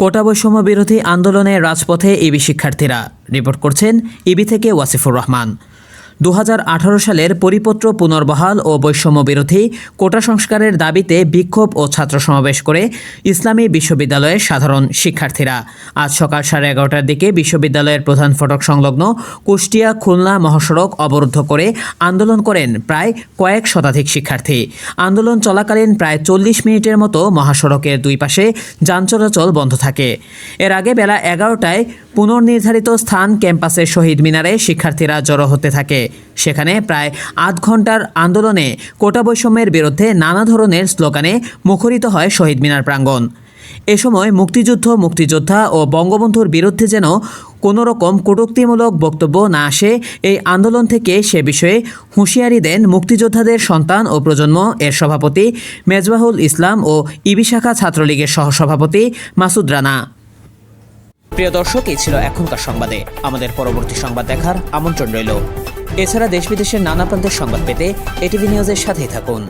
কোটা বৈষম্য বিরোধী আন্দোলনে রাজপথে ইবি শিক্ষার্থীরা। রিপোর্ট করছেন ইবি থেকে ওয়াসিফুর রহমান। 2018 সালের পরিপত্র পুনর্বহাল ও বৈষম্য বিরোধী কোটা সংস্কারের দাবিতে বিক্ষোভ ও ছাত্র সমাবেশ করে ইসলামী বিশ্ববিদ্যালয়ের সাধারণ শিক্ষার্থীরা আজ সকাল 11:30টার দিকে বিশ্ববিদ্যালয়ের প্রধান ফটক সংলগ্ন কুষ্টিয়া খুলনা মহাসড়ক অবরুদ্ধ করে আন্দোলন করেন প্রায় কয়েক শতাধিক শিক্ষার্থী। আন্দোলন চলাকালীন প্রায় 40 মিনিটের মতো মহাসড়কের দুই পাশে যান চলাচল বন্ধ থাকে। এর আগে বেলা 11টায় পুনর্নির্ধারিত স্থান ক্যাম্পাসের শহীদ মিনারে শিক্ষার্থীরা জড়ো হতে থাকে। সেখানে প্রায় আধ ঘন্টার আন্দোলনে কোটা বৈষম্যের বিরুদ্ধে নানা ধরনের স্লোগানে মুখরিত হয় শহীদ মিনার প্রাঙ্গণ। এ সময় মুক্তিযোদ্ধা ও বঙ্গবন্ধুর বিরুদ্ধে যেন কোনো রকম কটূক্তিমূলক বক্তব্য না আসে, এই আন্দোলন থেকে সে বিষয়ে হুঁশিয়ারি দেন মুক্তিযোদ্ধাদের সন্তান ও প্রজন্ম এর সভাপতি মেজবাহুল ইসলাম ও ইবি শাখা ছাত্রলীগের সহসভাপতি মাসুদ রানা। প্রিয় দর্শক, এই ছিল এখনকার সংবাদে। আমাদের পরবর্তী সংবাদ দেখার আমন্ত্রণ রইল। এছাড়া দেশ বিদেশের নানা প্রান্তের সংবাদ পেতে এটিভি নিউজের সাথেই থাকুন।